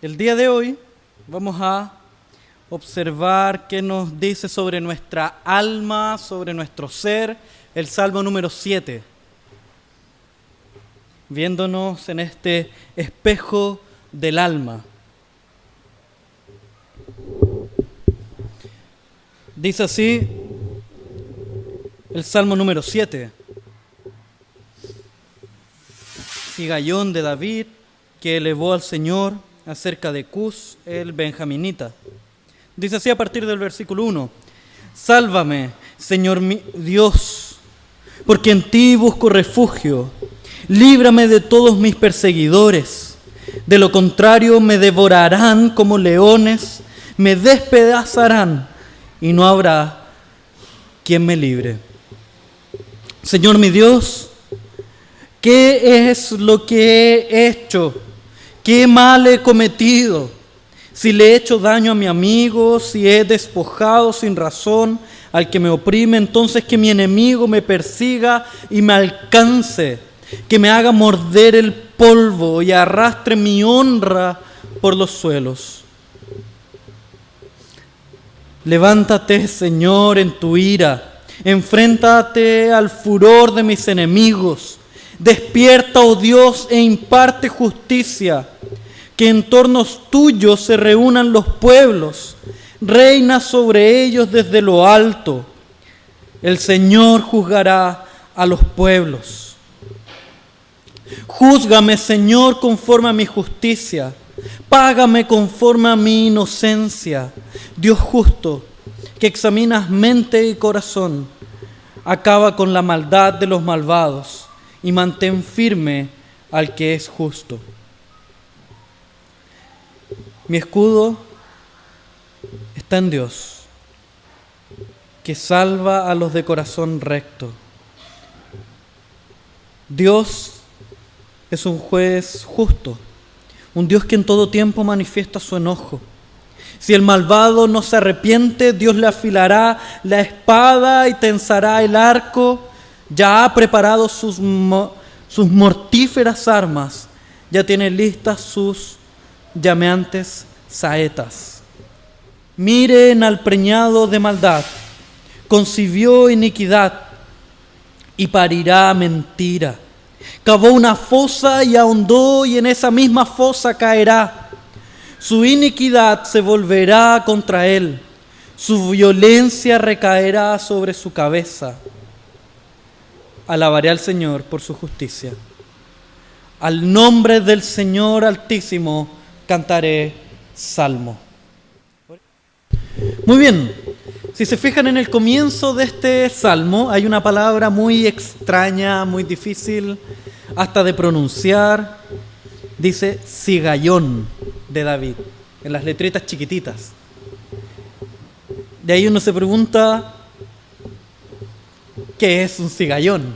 El día de hoy vamos a observar qué nos dice sobre nuestra alma, sobre nuestro ser, el Salmo número 7. Viéndonos en este espejo del alma. Dice así el Salmo número 7. Sigayón de David, que elevó al Señor acerca de Cus, el benjaminita. Dice así a partir del versículo 1. Sálvame, Señor mi Dios, porque en ti busco refugio. Líbrame de todos mis perseguidores. De lo contrario me devorarán como leones, me despedazarán y no habrá quien me libre. Señor mi Dios, ¿qué es lo que he hecho? ¿Qué mal he cometido? Si le he hecho daño a mi amigo, si he despojado sin razón al que me oprime, entonces que mi enemigo me persiga y me alcance, que me haga morder el polvo y arrastre mi honra por los suelos. Levántate, Señor, en tu ira, enfréntate al furor de mis enemigos. Despierta, oh Dios, e imparte justicia, que en torno tuyo se reúnan los pueblos, reina sobre ellos desde lo alto. El Señor juzgará a los pueblos. Júzgame, Señor, conforme a mi justicia, págame conforme a mi inocencia. Dios justo, que examinas mente y corazón, acaba con la maldad de los malvados y mantén firme al que es justo. Mi escudo está en Dios, que salva a los de corazón recto. Dios es un juez justo, un Dios que en todo tiempo manifiesta su enojo. Si el malvado no se arrepiente, Dios le afilará la espada y tensará el arco. Ya ha preparado sus mortíferas armas, ya tiene listas sus llameantes saetas. Miren al preñado de maldad, concibió iniquidad y parirá mentira. Cavó una fosa y ahondó, y en esa misma fosa caerá. Su iniquidad se volverá contra él, su violencia recaerá sobre su cabeza. Alabaré al Señor por su justicia. Al nombre del Señor Altísimo cantaré salmo. Muy bien, si se fijan en el comienzo de este salmo, hay una palabra muy extraña, muy difícil hasta de pronunciar. Dice sigayón de David, en las letritas chiquititas. De ahí uno se pregunta, ¿qué es un sigayón?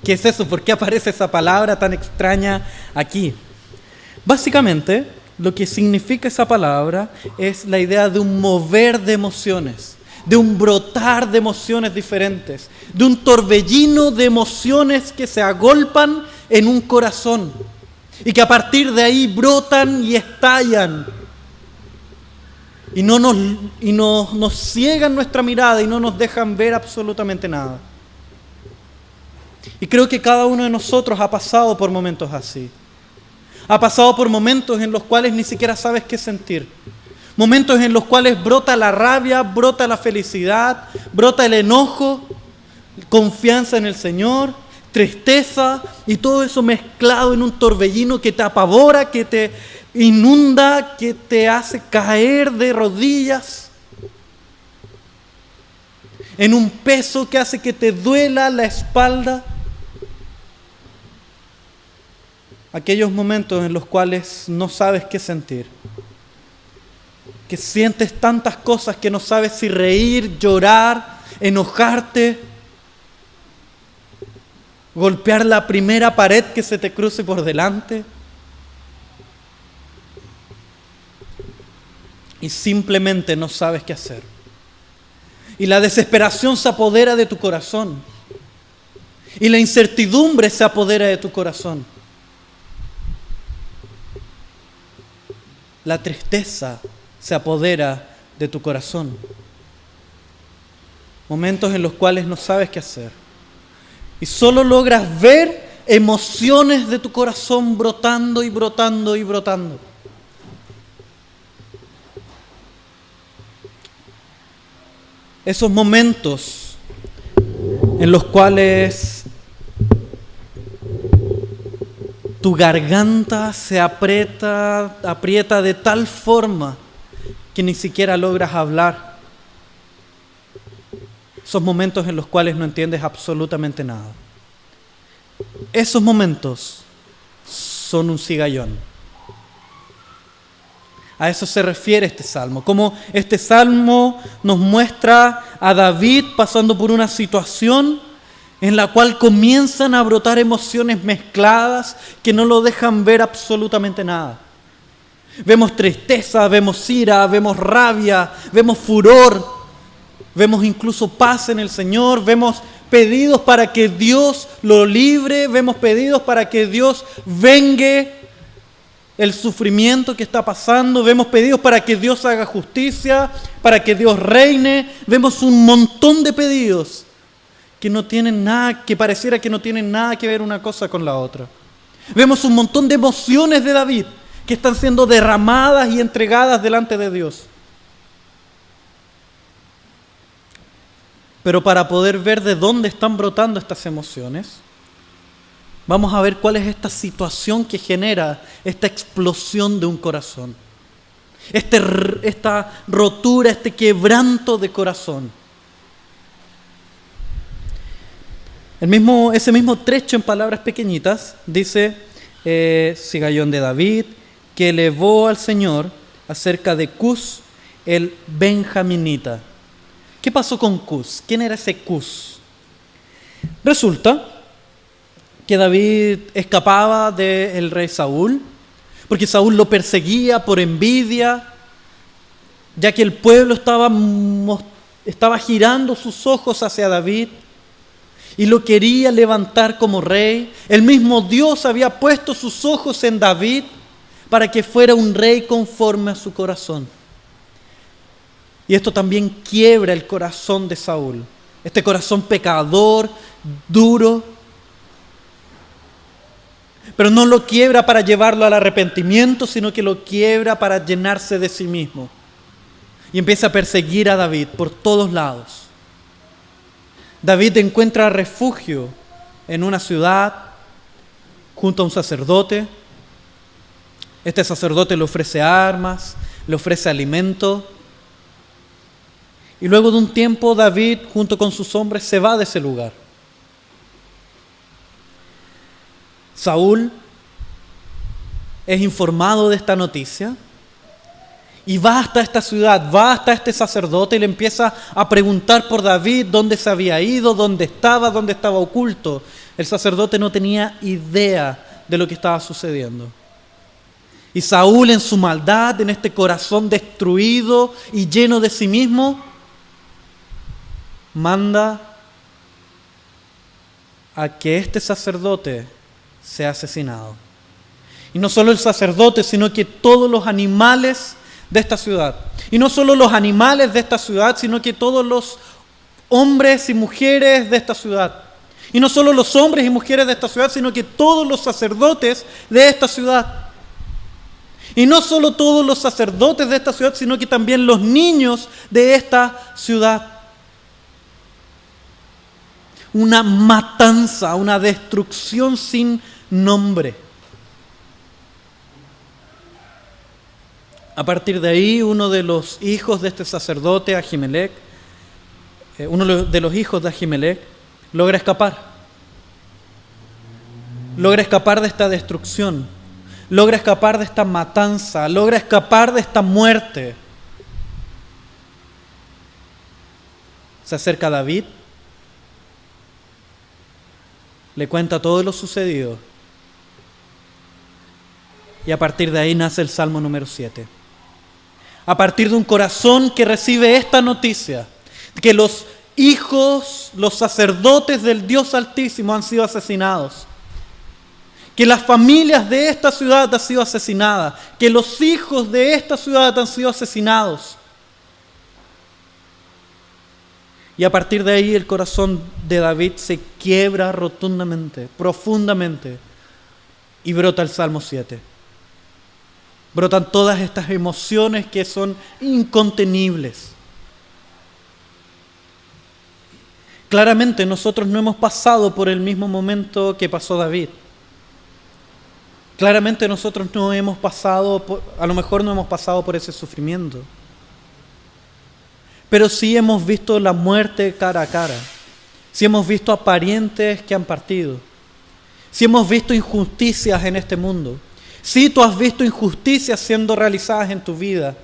¿Qué es eso? ¿Por qué aparece esa palabra tan extraña aquí? Básicamente, lo que significa esa palabra es la idea de un mover de emociones, de un brotar de emociones diferentes, de un torbellino de emociones que se agolpan en un corazón y que a partir de ahí brotan y estallan y nos ciegan nuestra mirada y no nos dejan ver absolutamente nada. Y creo que cada uno de nosotros ha pasado por momentos así. Ha pasado por momentos en los cuales ni siquiera sabes qué sentir. Momentos en los cuales brota la rabia, brota la felicidad, brota el enojo, confianza en el Señor, tristeza y todo eso mezclado en un torbellino que te apavora, que te inunda, que te hace caer de rodillas, en un peso que hace que te duela la espalda. Aquellos momentos en los cuales no sabes qué sentir, que sientes tantas cosas que no sabes si reír, llorar, enojarte, golpear la primera pared que se te cruce por delante y simplemente no sabes qué hacer. Y la desesperación se apodera de tu corazón y la incertidumbre se apodera de tu corazón. la tristeza se apodera de tu corazón. Momentos en los cuales no sabes qué hacer. Y solo logras ver emociones de tu corazón brotando y brotando y brotando. Esos momentos en los cuales tu garganta se aprieta de tal forma que ni siquiera logras hablar. Esos momentos en los cuales no entiendes absolutamente nada. Esos momentos son un cigallón. A eso se refiere este salmo. Como este salmo nos muestra a David pasando por una situación en la cual comienzan a brotar emociones mezcladas que no lo dejan ver absolutamente nada. Vemos tristeza, vemos ira, vemos rabia, vemos furor, vemos incluso paz en el Señor, vemos pedidos para que Dios lo libre, vemos pedidos para que Dios vengue el sufrimiento que está pasando, vemos pedidos para que Dios haga justicia, para que Dios reine, vemos un montón de pedidos que no tienen nada, que pareciera que no tienen nada que ver una cosa con la otra. Vemos un montón de emociones de David que están siendo derramadas y entregadas delante de Dios. Pero para poder ver de dónde están brotando estas emociones, vamos a ver cuál es esta situación que genera esta explosión de un corazón. Esta rotura, este quebranto de corazón. Ese mismo trecho en palabras pequeñitas dice, cigallón de David, que elevó al Señor acerca de Cus, el benjaminita. ¿Qué pasó con Cus? ¿Quién era ese Cus? Resulta que David escapaba del rey Saúl, porque Saúl lo perseguía por envidia, ya que el pueblo estaba girando sus ojos hacia David y lo quería levantar como rey. El mismo Dios había puesto sus ojos en David para que fuera un rey conforme a su corazón. Y esto también quiebra el corazón de Saúl, este corazón pecador, duro. Pero no lo quiebra para llevarlo al arrepentimiento, sino que lo quiebra para llenarse de sí mismo. Y empieza a perseguir a David por todos lados. David encuentra refugio en una ciudad junto a un sacerdote. Este sacerdote le ofrece armas, le ofrece alimento. Y luego de un tiempo David, junto con sus hombres, se va de ese lugar. Saúl es informado de esta noticia y va hasta esta ciudad, va hasta este sacerdote y le empieza a preguntar por David, dónde se había ido, dónde estaba oculto. El sacerdote no tenía idea de lo que estaba sucediendo. Y Saúl, en su maldad, en este corazón destruido y lleno de sí mismo, manda a que este sacerdote sea asesinado. Y no solo el sacerdote, sino que todos los animales de esta ciudad. Y no solo los animales de esta ciudad, sino que todos los hombres y mujeres de esta ciudad. Y no solo los hombres y mujeres de esta ciudad, sino que todos los sacerdotes de esta ciudad. Y no solo todos los sacerdotes de esta ciudad, sino que también los niños de esta ciudad. Una matanza, una destrucción sin nombre. A partir de ahí, uno de los hijos de este sacerdote, Ahimelech, uno de los hijos de Ahimelech, logra escapar. Logra escapar de esta destrucción. Logra escapar de esta matanza. Logra escapar de esta muerte. Se acerca a David. Le cuenta todo lo sucedido. Y a partir de ahí nace el Salmo número 7. A partir de un corazón que recibe esta noticia, que los hijos, los sacerdotes del Dios Altísimo han sido asesinados, que las familias de esta ciudad han sido asesinadas, que los hijos de esta ciudad han sido asesinados. Y a partir de ahí el corazón de David se quiebra rotundamente, profundamente, y brota el Salmo 7. Brotan todas estas emociones que son incontenibles. Claramente nosotros no hemos pasado por el mismo momento que pasó David. Claramente nosotros no hemos pasado, a lo mejor no hemos pasado por ese sufrimiento. Pero sí hemos visto la muerte cara a cara. Sí hemos visto a parientes que han partido. Sí hemos visto injusticias en este mundo. Sí tú has visto injusticias siendo realizadas en tu vida.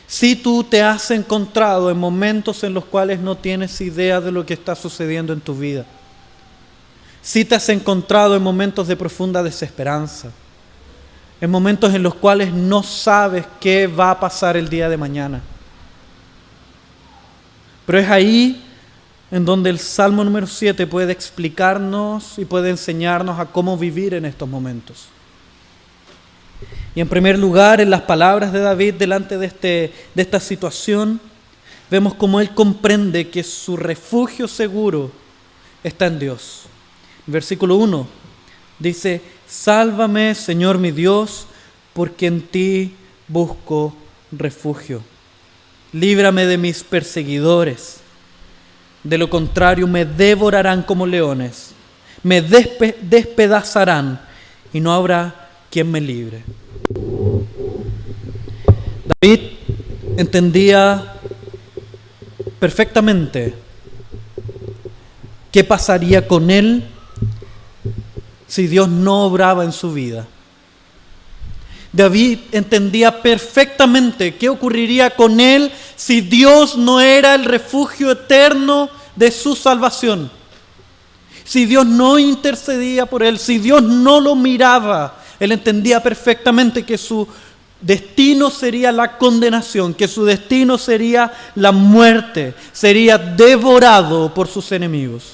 Sí tú te has encontrado en momentos en los cuales no tienes idea de lo que está sucediendo en tu vida. Sí te has encontrado en momentos de profunda desesperanza. En momentos en los cuales no sabes qué va a pasar el día de mañana. Pero es ahí en donde el Salmo número 7 puede explicarnos y puede enseñarnos a cómo vivir en estos momentos. Y en primer lugar, en las palabras de David delante de esta situación, vemos cómo él comprende que su refugio seguro está en Dios. Versículo 1 dice: sálvame, Señor mi Dios, porque en ti busco refugio. Líbrame de mis perseguidores. De lo contrario me devorarán como leones, me despedazarán y no habrá quien me libre. David entendía perfectamente qué pasaría con él si Dios no obraba en su vida. David entendía perfectamente qué ocurriría con él si Dios no era el refugio eterno de su salvación. Si Dios no intercedía por él, si Dios no lo miraba, él entendía perfectamente que su destino sería la condenación, que su destino sería la muerte, sería devorado por sus enemigos.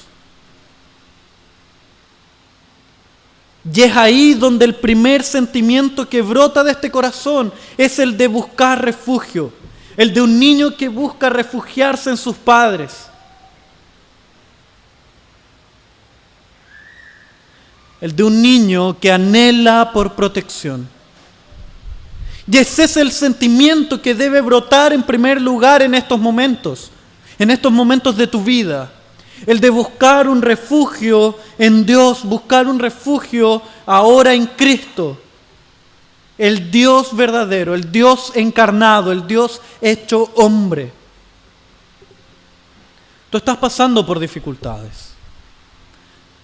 Y es ahí donde el primer sentimiento que brota de este corazón es el de buscar refugio, el de un niño que busca refugiarse en sus padres. El de un niño que anhela por protección. Y ese es el sentimiento que debe brotar en primer lugar en estos momentos de tu vida. El de buscar un refugio en Dios, buscar un refugio ahora en Cristo. El Dios verdadero, el Dios encarnado, el Dios hecho hombre. Tú estás pasando por dificultades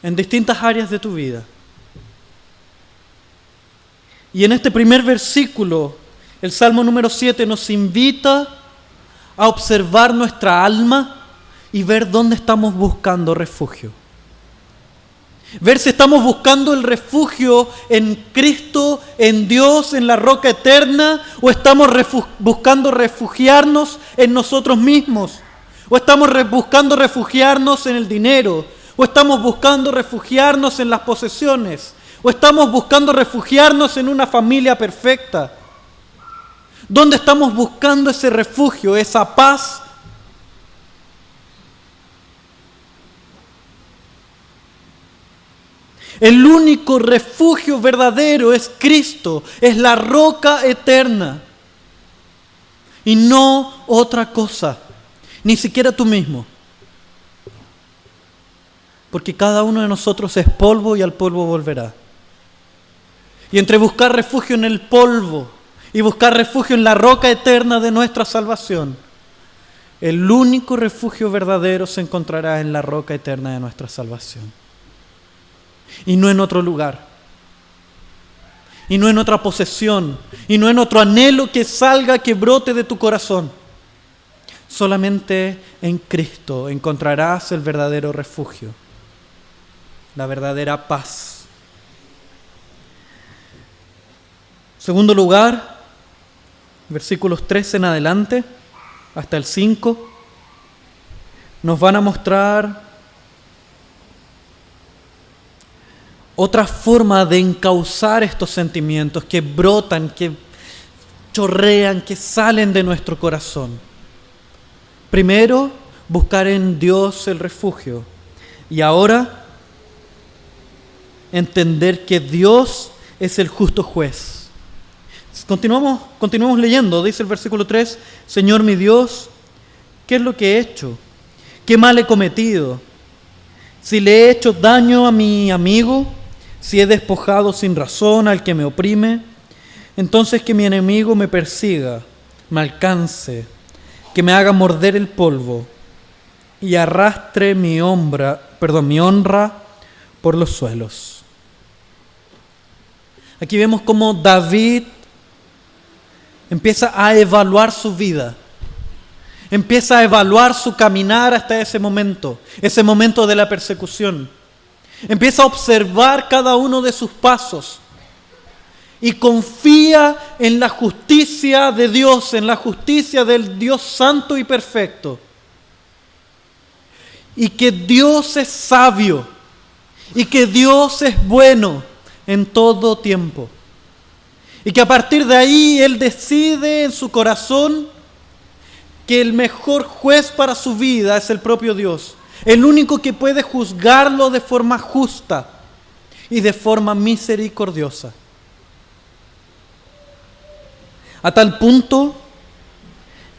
en distintas áreas de tu vida. Y en este primer versículo, el Salmo número 7 nos invita a observar nuestra alma y ver dónde estamos buscando refugio. Ver si estamos buscando el refugio en Cristo, en Dios, en la roca eterna, o estamos buscando refugiarnos en nosotros mismos, o estamos buscando refugiarnos en el dinero, o estamos buscando refugiarnos en las posesiones, o estamos buscando refugiarnos en una familia perfecta. ¿Dónde estamos buscando ese refugio, esa paz? El único refugio verdadero es Cristo, es la roca eterna. Y no otra cosa, ni siquiera tú mismo. Porque cada uno de nosotros es polvo y al polvo volverá. Y entre buscar refugio en el polvo y buscar refugio en la roca eterna de nuestra salvación, el único refugio verdadero se encontrará en la roca eterna de nuestra salvación. Y no en otro lugar, y no en otra posesión, y no en otro anhelo que salga, que brote de tu corazón. Solamente en Cristo encontrarás el verdadero refugio, la verdadera paz. Segundo lugar, versículos 3 en adelante, hasta el 5, nos van a mostrar otra forma de encauzar estos sentimientos que brotan, que chorrean, que salen de nuestro corazón. Primero, buscar en Dios el refugio. Y ahora, entender que Dios es el justo juez. Continuamos leyendo. Dice el versículo 3, Señor mi Dios, ¿qué es lo que he hecho? ¿Qué mal he cometido? Si le he hecho daño a mi amigo, si he despojado sin razón al que me oprime, entonces que mi enemigo me persiga, me alcance, que me haga morder el polvo y arrastre mi honra por los suelos. Aquí vemos cómo David empieza a evaluar su vida. Empieza a evaluar su caminar hasta ese momento de la persecución. Empieza a observar cada uno de sus pasos y confía en la justicia de Dios, en la justicia del Dios santo y perfecto. Y que Dios es sabio y que Dios es bueno en todo tiempo. Y que a partir de ahí Él decide en su corazón que el mejor juez para su vida es el propio Dios, el único que puede juzgarlo de forma justa y de forma misericordiosa. A tal punto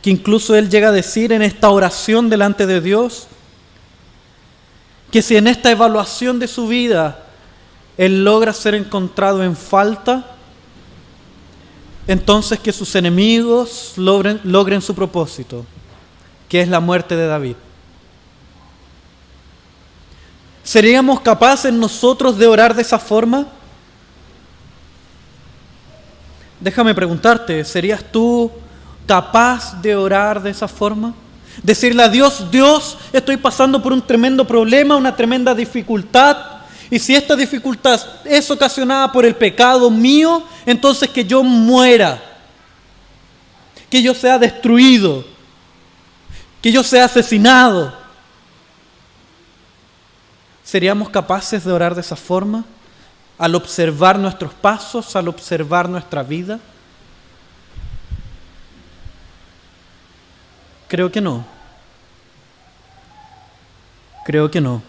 que incluso él llega a decir en esta oración delante de Dios, que si en esta evaluación de su vida él logra ser encontrado en falta, entonces que sus enemigos logren su propósito, que es la muerte de David. ¿Seríamos capaces nosotros de orar de esa forma? Déjame preguntarte, ¿serías tú capaz de orar de esa forma? Decirle a Dios, Dios, estoy pasando por un tremendo problema, una tremenda dificultad, y si esta dificultad es ocasionada por el pecado mío, entonces que yo muera, que yo sea destruido, que yo sea asesinado. ¿Seríamos capaces de orar de esa forma al observar nuestros pasos, al observar nuestra vida? Creo que no. Creo que no.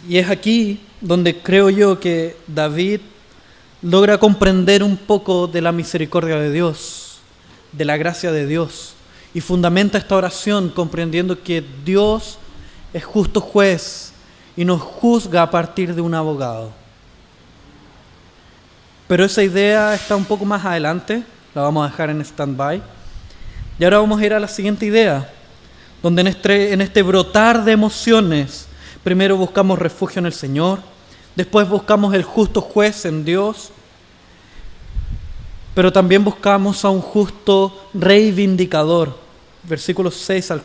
Y es aquí donde creo yo que David logra comprender un poco de la misericordia de Dios, de la gracia de Dios, y fundamenta esta oración comprendiendo que Dios es justo juez y nos juzga a partir de un abogado. Pero esa idea está un poco más adelante, la vamos a dejar en stand-by. Y ahora vamos a ir a la siguiente idea, donde en este brotar de emociones, primero buscamos refugio en el Señor, después buscamos el justo juez en Dios, pero también buscamos a un justo reivindicador. Versículos 6 al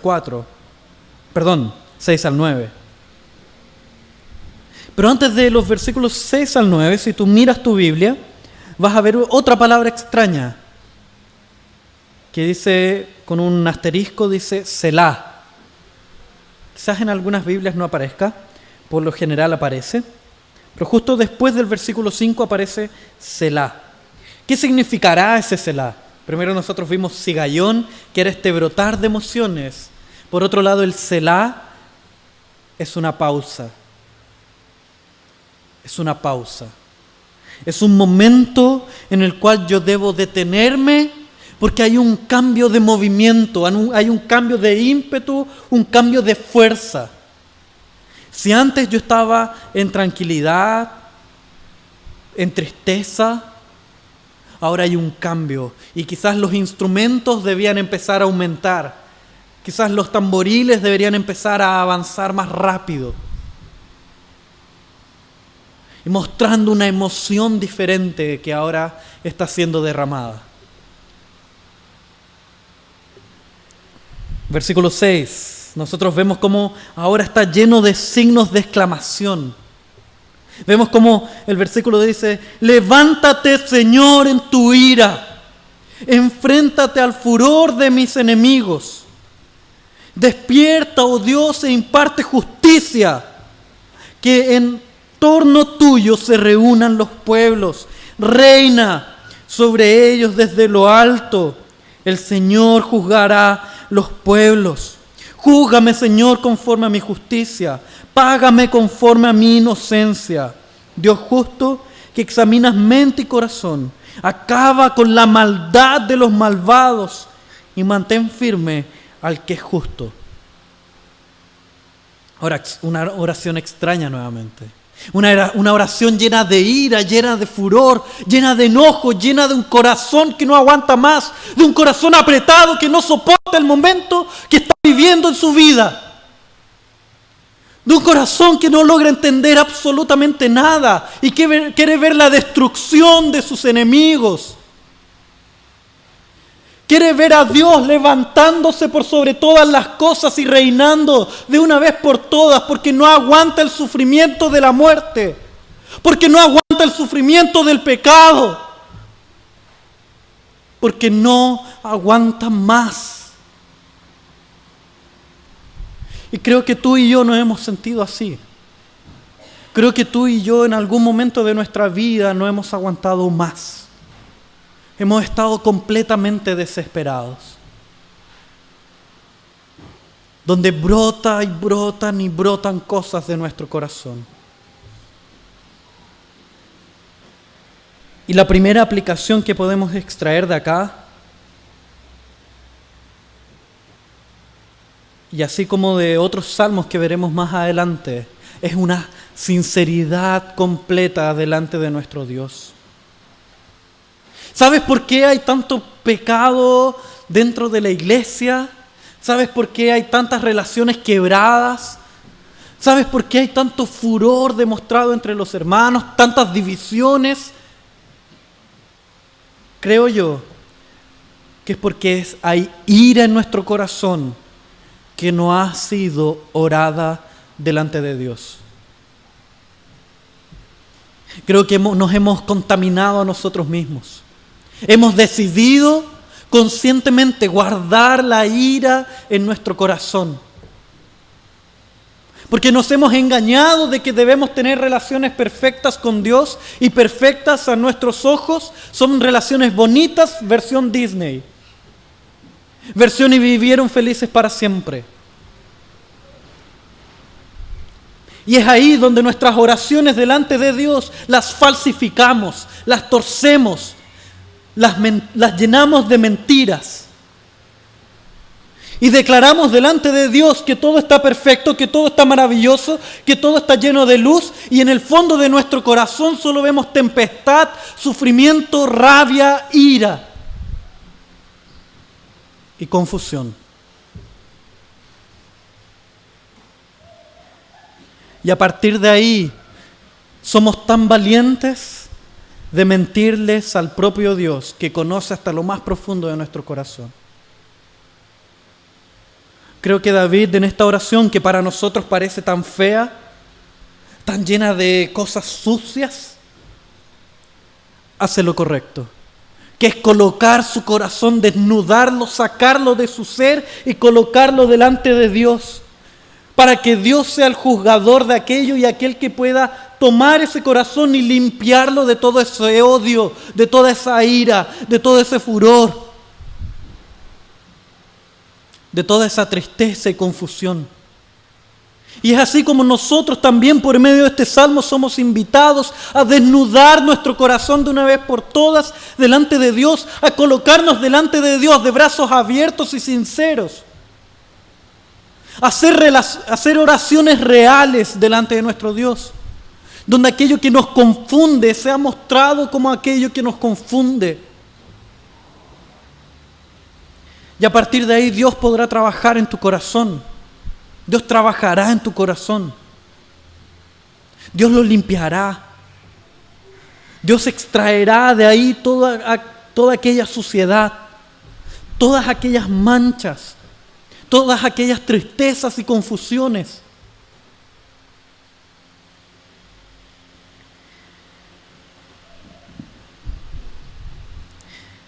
9. Pero antes de los versículos 6 al 9, si tú miras tu Biblia, vas a ver otra palabra extraña, que dice, con un asterisco, dice Selah. Quizás en algunas Biblias no aparezca, por lo general aparece, pero justo después del versículo 5 aparece Selah. ¿Qué significará ese Selah? Primero nosotros vimos Sigayón, que era este brotar de emociones. Por otro lado, el Selah es una pausa. Es una pausa. Es un momento en el cual yo debo detenerme porque hay un cambio de movimiento, hay un cambio de ímpetu, un cambio de fuerza. Si antes yo estaba en tranquilidad, en tristeza, ahora hay un cambio y quizás los instrumentos debían empezar a aumentar. Quizás los tamboriles deberían empezar a avanzar más rápido. Y mostrando una emoción diferente que ahora está siendo derramada. Versículo 6. Nosotros vemos cómo ahora está lleno de signos de exclamación. Vemos cómo el versículo dice, levántate, Señor, en tu ira. Enfréntate al furor de mis enemigos. Despierta, oh Dios, e imparte justicia. que en torno tuyo se reúnan los pueblos. Reina sobre ellos desde lo alto. El Señor juzgará los pueblos. Júzgame, Señor, conforme a mi justicia. Págame conforme a mi inocencia. Dios justo, que examinas mente y corazón. Acaba con la maldad de los malvados y mantén firme al que es justo. Ahora, una oración extraña nuevamente. Una oración llena de ira, llena de furor, llena de enojo, llena de un corazón que no aguanta más, de un corazón apretado que no soporta el momento que está viviendo en su vida. De un corazón que no logra entender absolutamente nada y que quiere ver la destrucción de sus enemigos. Quiere ver a Dios levantándose por sobre todas las cosas y reinando de una vez por todas, porque no aguanta el sufrimiento de la muerte, porque no aguanta el sufrimiento del pecado, porque no aguanta más. Y creo que tú y yo nos hemos sentido así. Creo que tú y yo en algún momento de nuestra vida no hemos aguantado más. Hemos estado completamente desesperados. Donde brota y brotan y brotan cosas de nuestro corazón. Y la primera aplicación que podemos extraer de acá, y así como de otros salmos que veremos más adelante, es una sinceridad completa delante de nuestro Dios. ¿Sabes por qué hay tanto pecado dentro de la iglesia? ¿Sabes por qué hay tantas relaciones quebradas? ¿Sabes por qué hay tanto furor demostrado entre los hermanos, tantas divisiones? Creo yo que es porque hay ira en nuestro corazón que no ha sido orada delante de Dios. Creo que nos hemos contaminado a nosotros mismos. Hemos decidido conscientemente guardar la ira en nuestro corazón. Porque nos hemos engañado de que debemos tener relaciones perfectas con Dios y perfectas a nuestros ojos. Son relaciones bonitas, versión Disney. Versión y vivieron felices para siempre. Y es ahí donde nuestras oraciones delante de Dios las falsificamos, las torcemos, las llenamos de mentiras. Y declaramos delante de Dios que todo está perfecto, que todo está maravilloso, que todo está lleno de luz. Y en el fondo de nuestro corazón solo vemos tempestad, sufrimiento, rabia, ira y confusión. Y a partir de ahí somos tan valientes de mentirles al propio Dios que conoce hasta lo más profundo de nuestro corazón. Creo que David en esta oración que para nosotros parece tan fea, tan llena de cosas sucias, hace lo correcto, que es colocar su corazón, desnudarlo, sacarlo de su ser y colocarlo delante de Dios, para que Dios sea el juzgador de aquello y aquel que pueda tomar ese corazón y limpiarlo de todo ese odio, de toda esa ira, de todo ese furor, de toda esa tristeza y confusión. Y es así como nosotros también por medio de este salmo somos invitados a desnudar nuestro corazón de una vez por todas delante de Dios, a colocarnos delante de Dios de brazos abiertos y sinceros, a hacer oraciones reales delante de nuestro Dios, donde aquello que nos confunde sea mostrado como aquello que nos confunde. Y a partir de ahí Dios podrá trabajar en tu corazón. Dios trabajará en tu corazón. Dios lo limpiará. Dios extraerá de ahí toda aquella suciedad, todas aquellas manchas, todas aquellas tristezas y confusiones.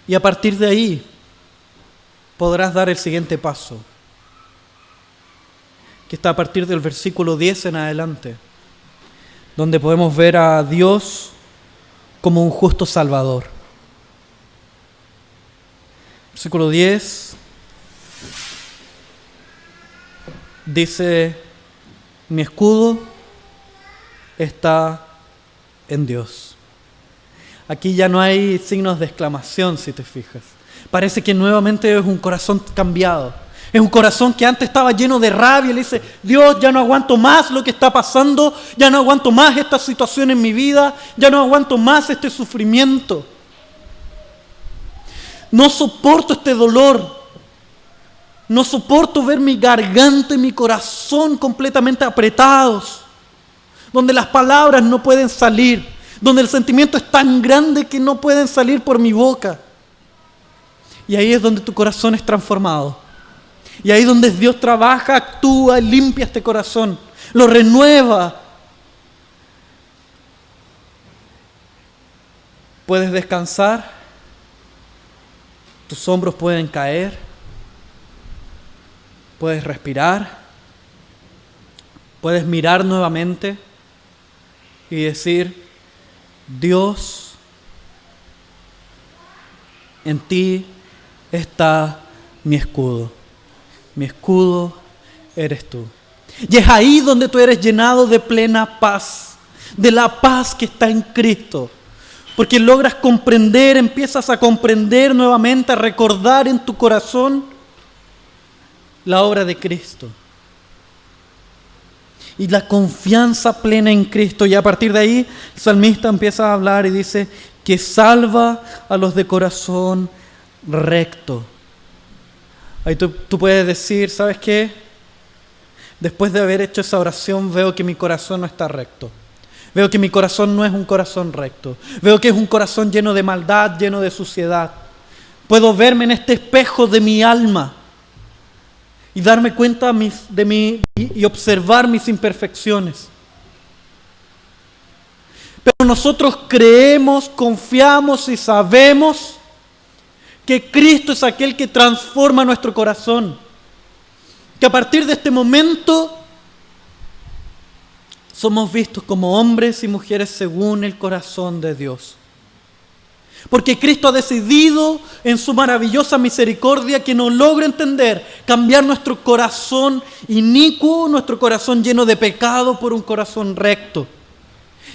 Y a partir de ahí podrás dar el siguiente paso, que está a partir del versículo 10 en adelante. donde podemos ver a Dios como un justo Salvador. Versículo 10 dice: mi escudo está en Dios. Aquí ya no hay signos de exclamación, si te fijas. Parece que nuevamente es un corazón cambiado. Es un corazón que antes estaba lleno de rabia y le dice: Dios, ya no aguanto más lo que está pasando, ya no aguanto más esta situación en mi vida, ya no aguanto más este sufrimiento. No soporto este dolor. No soporto ver mi garganta y mi corazón completamente apretados, donde las palabras no pueden salir, donde el sentimiento es tan grande que no pueden salir por mi boca. Y ahí es donde tu corazón es transformado. Y ahí es donde Dios trabaja, actúa, limpia este corazón, lo renueva. Puedes descansar, tus hombros pueden caer, puedes respirar, puedes mirar nuevamente y decir: Dios, en ti está mi escudo. Mi escudo eres tú. Y es ahí donde tú eres llenado de plena paz, de la paz que está en Cristo. Porque logras comprender, empiezas a comprender nuevamente, a recordar en tu corazón la obra de Cristo. Y la confianza plena en Cristo. Y a partir de ahí, el salmista empieza a hablar y dice que salva a los de corazón recto. Ahí tú puedes decir: ¿sabes qué? Después de haber hecho esa oración, veo que mi corazón no está recto. Veo que mi corazón no es un corazón recto. Veo que es un corazón lleno de maldad, lleno de suciedad. Puedo verme en este espejo de mi alma y darme cuenta y observar mis imperfecciones. Pero nosotros creemos, confiamos y sabemos que Cristo es aquel que transforma nuestro corazón. Que a partir de este momento somos vistos como hombres y mujeres según el corazón de Dios. Porque Cristo ha decidido en su maravillosa misericordia que no logra entender cambiar nuestro corazón inicuo, nuestro corazón lleno de pecado, por un corazón recto.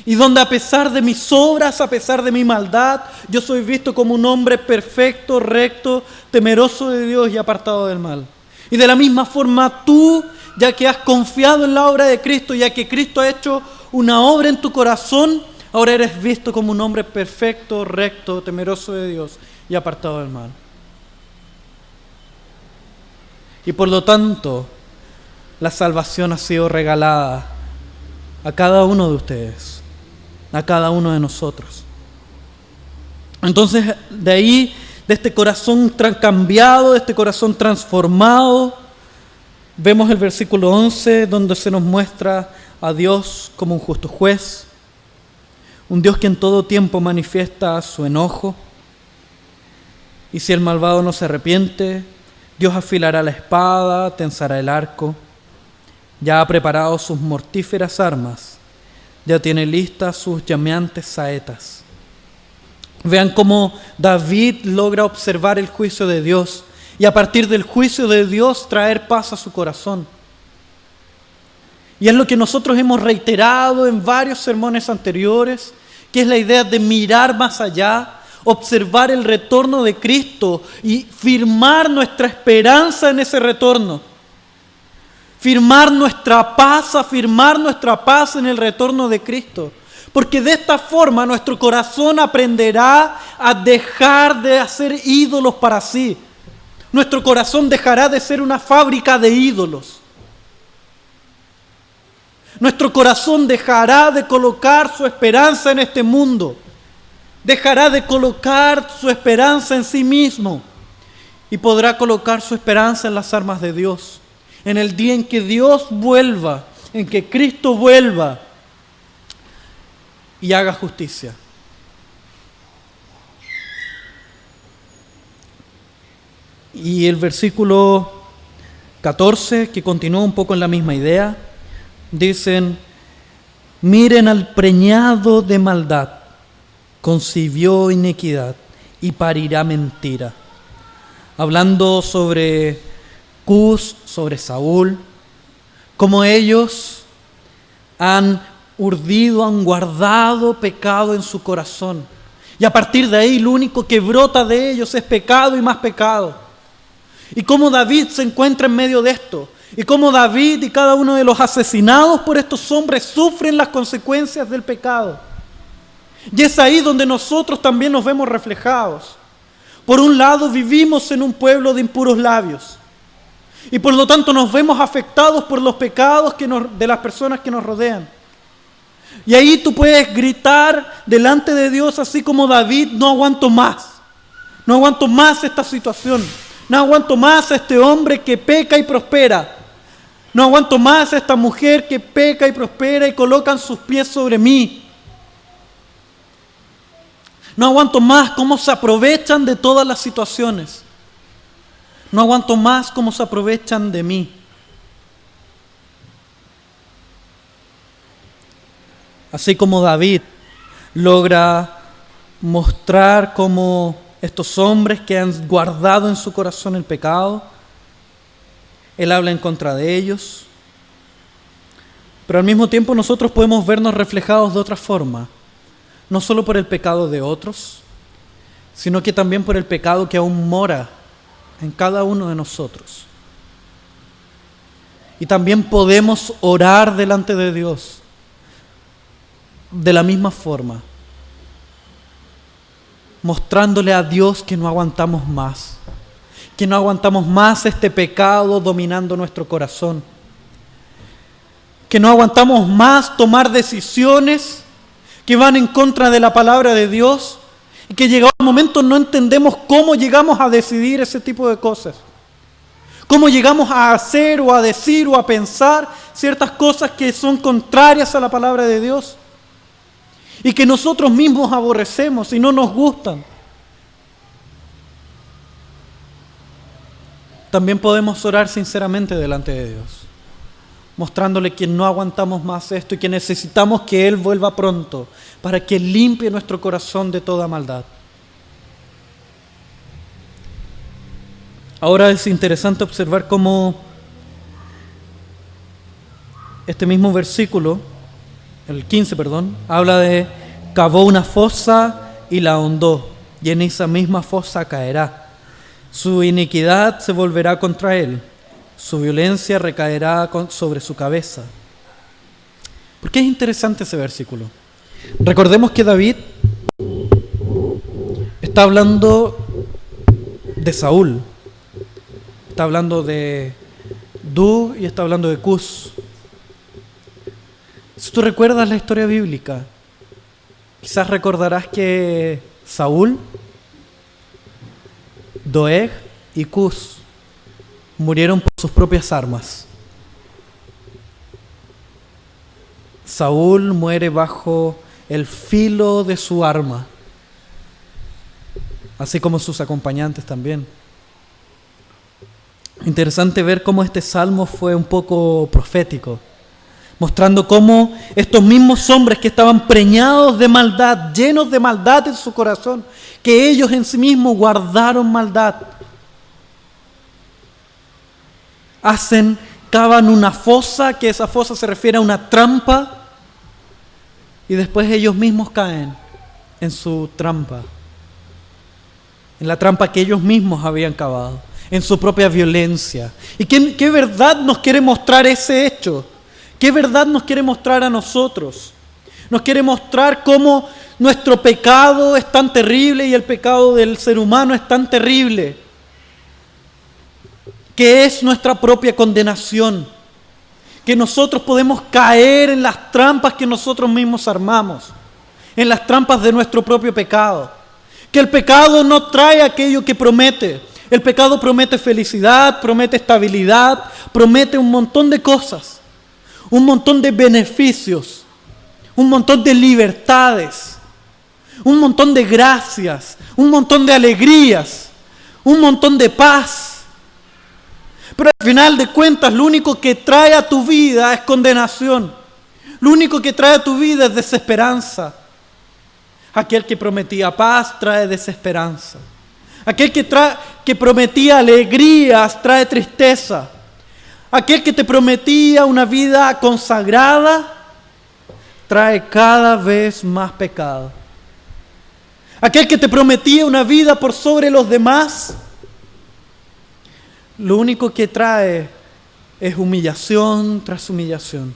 Y donde a pesar de mis obras, a pesar de mi maldad, yo soy visto como un hombre perfecto, recto, temeroso de Dios y apartado del mal. Y de la misma forma tú, ya que has confiado en la obra de Cristo, ya que Cristo ha hecho una obra en tu corazón, ahora eres visto como un hombre perfecto, recto, temeroso de Dios y apartado del mal. Y por lo tanto, la salvación ha sido regalada a cada uno de ustedes, a cada uno de nosotros. Entonces, de ahí, de este corazón cambiado, de este corazón transformado, vemos el versículo 11, donde se nos muestra a Dios como un justo juez, un Dios que en todo tiempo manifiesta su enojo. Y si el malvado no se arrepiente, Dios afilará la espada, tensará el arco. Ya ha preparado sus mortíferas armas, ya tiene listas sus llameantes saetas. Vean cómo David logra observar el juicio de Dios y a partir del juicio de Dios traer paz a su corazón. Y es lo que nosotros hemos reiterado en varios sermones anteriores, que es la idea de mirar más allá, observar el retorno de Cristo y firmar nuestra esperanza en ese retorno. Firmar nuestra paz, afirmar nuestra paz en el retorno de Cristo. Porque de esta forma nuestro corazón aprenderá a dejar de hacer ídolos para sí. Nuestro corazón dejará de ser una fábrica de ídolos. Nuestro corazón dejará de colocar su esperanza en este mundo. Dejará de colocar su esperanza en sí mismo. Y podrá colocar su esperanza en las armas de Dios. En el día en que Dios vuelva, en que Cristo vuelva y haga justicia. Y el versículo 14, que continúa un poco en la misma idea, dicen: Miren al preñado de maldad, concibió iniquidad y parirá mentira. Hablando sobre Cus, sobre Saúl, como ellos han urdido, han guardado pecado en su corazón. Y a partir de ahí lo único que brota de ellos es pecado y más pecado. Y cómo David se encuentra en medio de esto. Y cómo David y cada uno de los asesinados por estos hombres sufren las consecuencias del pecado. Y es ahí donde nosotros también nos vemos reflejados. Por un lado, vivimos en un pueblo de impuros labios. Y por lo tanto nos vemos afectados por los pecados de las personas que nos rodean. Y ahí tú puedes gritar delante de Dios así como David: no aguanto más. No aguanto más esta situación. No aguanto más a este hombre que peca y prospera. No aguanto más a esta mujer que peca y prospera y colocan sus pies sobre mí. No aguanto más cómo se aprovechan de todas las situaciones. No aguanto más cómo se aprovechan de mí. Así como David logra mostrar cómo estos hombres que han guardado en su corazón el pecado, él habla en contra de ellos. Pero al mismo tiempo nosotros podemos vernos reflejados de otra forma. No solo por el pecado de otros, sino que también por el pecado que aún mora en cada uno de nosotros. Y también podemos orar delante de Dios de la misma forma, mostrándole a Dios que no aguantamos más, que no aguantamos más este pecado dominando nuestro corazón, que no aguantamos más tomar decisiones que van en contra de la palabra de Dios y que llegado el momento no entendemos cómo llegamos a decidir ese tipo de cosas. Cómo llegamos a hacer o a decir o a pensar ciertas cosas que son contrarias a la palabra de Dios y que nosotros mismos aborrecemos y no nos gustan. También podemos orar sinceramente delante de Dios, mostrándole que no aguantamos más esto y que necesitamos que Él vuelva pronto para que limpie nuestro corazón de toda maldad. Ahora es interesante observar cómo este mismo versículo, el 15, habla de cavó una fosa y la ahondó, y en esa misma fosa caerá. Su iniquidad se volverá contra él, su violencia recaerá sobre su cabeza. ¿Por qué es interesante ese versículo? Recordemos que David está hablando de Saúl, está hablando de Du y está hablando de Cus. Si tú recuerdas la historia bíblica, quizás recordarás que Saúl, Doeg y Cus murieron por sus propias armas. Saúl muere bajo el filo de su arma, así como sus acompañantes también. Interesante ver cómo este salmo fue un poco profético, mostrando cómo estos mismos hombres que estaban preñados de maldad, llenos de maldad en su corazón, que ellos en sí mismos guardaron maldad, cavan una fosa, que esa fosa se refiere a una trampa, y después ellos mismos caen en su trampa, en la trampa que ellos mismos habían cavado, en su propia violencia. ¿Y qué verdad nos quiere mostrar ese hecho? ¿Qué verdad nos quiere mostrar a nosotros? Nos quiere mostrar cómo nuestro pecado es tan terrible y el pecado del ser humano es tan terrible, que es nuestra propia condenación, que nosotros podemos caer en las trampas que nosotros mismos armamos, en las trampas de nuestro propio pecado, que el pecado no trae aquello que promete. El pecado promete felicidad, promete estabilidad, promete un montón de cosas, un montón de beneficios, un montón de libertades, un montón de gracias, un montón de alegrías, un montón de paz. Pero al final de cuentas lo único que trae a tu vida es condenación. Lo único que trae a tu vida es desesperanza. Aquel que prometía paz trae desesperanza. Aquel que prometía alegrías trae tristeza. Aquel que te prometía una vida consagrada trae cada vez más pecado. Aquel que te prometía una vida por sobre los demás, lo único que trae es humillación tras humillación.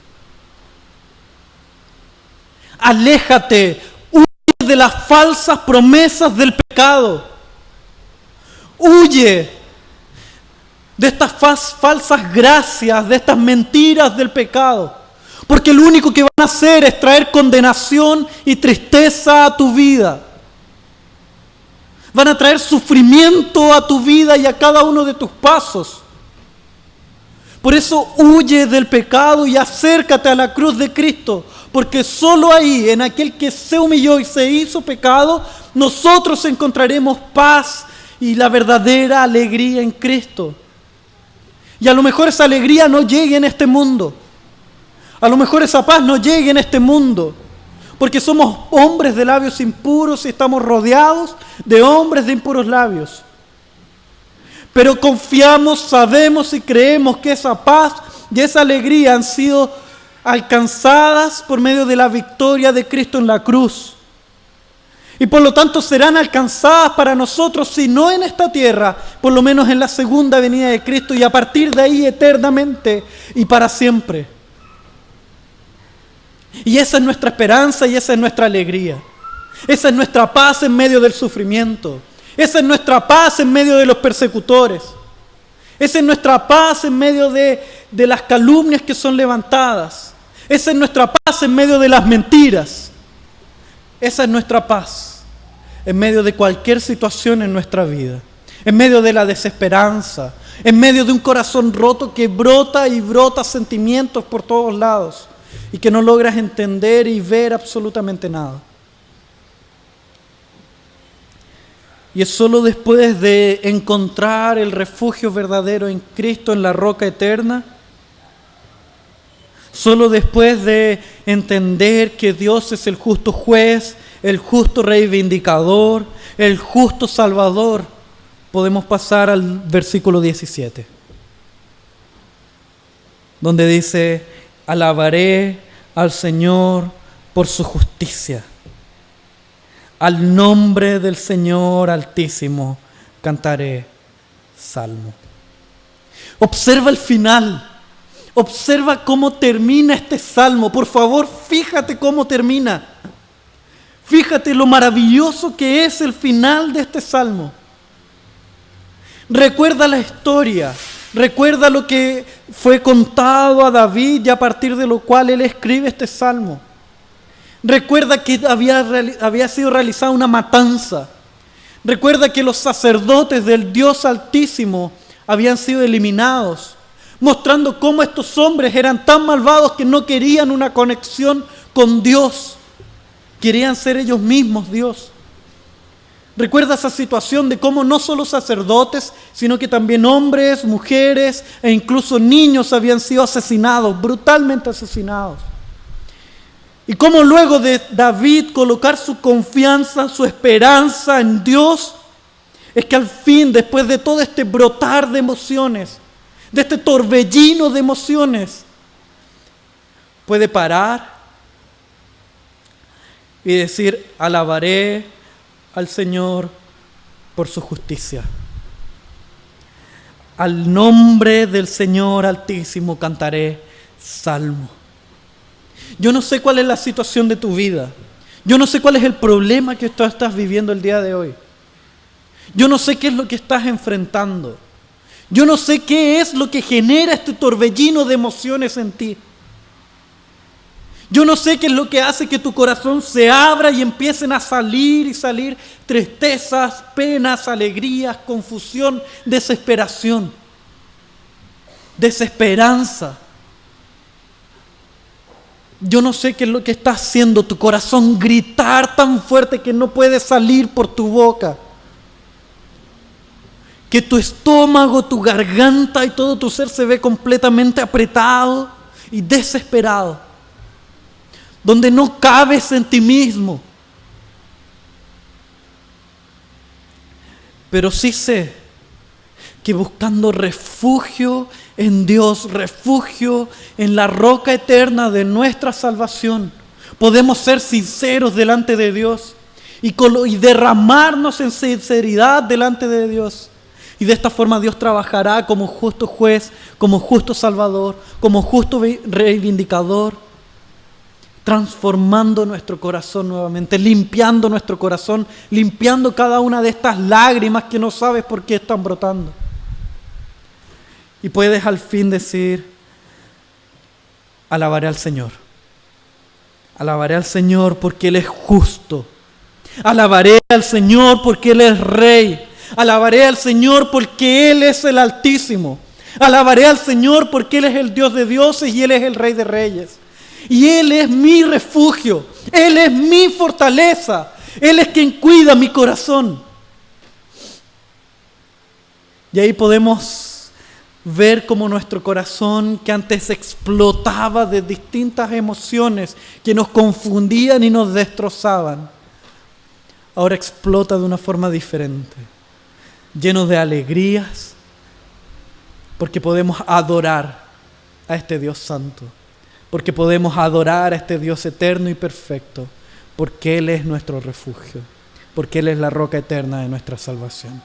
Aléjate, huye de las falsas promesas del pecado. Huye de estas falsas gracias, de estas mentiras del pecado. Porque lo único que van a hacer es traer condenación y tristeza a tu vida. Van a traer sufrimiento a tu vida y a cada uno de tus pasos. Por eso huye del pecado y acércate a la cruz de Cristo, porque solo ahí, en aquel que se humilló y se hizo pecado, nosotros encontraremos paz y la verdadera alegría en Cristo. Y a lo mejor esa alegría no llegue en este mundo. A lo mejor esa paz no llegue en este mundo, porque somos hombres de labios impuros y estamos rodeados de hombres de impuros labios. Pero confiamos, sabemos y creemos que esa paz y esa alegría han sido alcanzadas por medio de la victoria de Cristo en la cruz. Y por lo tanto serán alcanzadas para nosotros, si no en esta tierra, por lo menos en la segunda venida de Cristo, y a partir de ahí eternamente y para siempre. Y esa es nuestra esperanza y esa es nuestra alegría. Esa es nuestra paz en medio del sufrimiento. Esa es nuestra paz en medio de los persecutores. Esa es nuestra paz en medio de las calumnias que son levantadas. Esa es nuestra paz en medio de las mentiras. Esa es nuestra paz en medio de cualquier situación en nuestra vida. En medio de la desesperanza. En medio de un corazón roto que brota y brota sentimientos por todos lados. Y que no logras entender y ver absolutamente nada. Y es solo después de encontrar el refugio verdadero en Cristo, en la roca eterna, solo después de entender que Dios es el justo juez, el justo reivindicador, el justo salvador, podemos pasar al versículo 17, donde dice: alabaré al Señor por su justicia. Al nombre del Señor Altísimo cantaré salmo. Observa el final. Observa cómo termina este salmo. Por favor, fíjate cómo termina. Fíjate lo maravilloso que es el final de este salmo. Recuerda la historia. Recuerda lo que fue contado a David y a partir de lo cual él escribe este salmo. Recuerda que había sido realizada una matanza. Recuerda que los sacerdotes del Dios Altísimo habían sido eliminados, mostrando cómo estos hombres eran tan malvados que no querían una conexión con Dios. Querían ser ellos mismos Dios. Recuerda esa situación de cómo no solo sacerdotes, sino que también hombres, mujeres e incluso niños habían sido asesinados, brutalmente asesinados. Y cómo luego de David colocar su confianza, su esperanza en Dios, es que al fin, después de todo este brotar de emociones, de este torbellino de emociones, puede parar y decir: alabaré al Señor por su justicia. Al nombre del Señor Altísimo cantaré salmo. Yo no sé cuál es la situación de tu vida. Yo no sé cuál es el problema que tú estás viviendo el día de hoy. Yo no sé qué es lo que estás enfrentando. Yo no sé qué es lo que genera este torbellino de emociones en ti. Yo no sé qué es lo que hace que tu corazón se abra y empiecen a salir tristezas, penas, alegrías, confusión, desesperación, desesperanza. Yo no sé qué es lo que está haciendo tu corazón gritar tan fuerte que no puede salir por tu boca. Que tu estómago, tu garganta y todo tu ser se ve completamente apretado y desesperado. donde no cabes en ti mismo. Pero sí sé que buscando refugio en Dios, refugio en la roca eterna de nuestra salvación, podemos ser sinceros delante de Dios y derramarnos en sinceridad delante de Dios. Y de esta forma Dios trabajará como justo juez, como justo salvador, como justo reivindicador, transformando nuestro corazón nuevamente, limpiando nuestro corazón, limpiando cada una de estas lágrimas que no sabes por qué están brotando. Y puedes al fin decir, alabaré al Señor. Alabaré al Señor porque Él es justo. Alabaré al Señor porque Él es Rey. Alabaré al Señor porque Él es el Altísimo. Alabaré al Señor porque Él es el Dios de dioses y Él es el Rey de reyes. Y Él es mi refugio. Él es mi fortaleza. Él es quien cuida mi corazón. Y ahí podemos ver cómo nuestro corazón, que antes explotaba de distintas emociones que nos confundían y nos destrozaban, ahora explota de una forma diferente, lleno de alegrías, porque podemos adorar a este Dios santo, porque podemos adorar a este Dios eterno y perfecto, porque Él es nuestro refugio, porque Él es la roca eterna de nuestra salvación.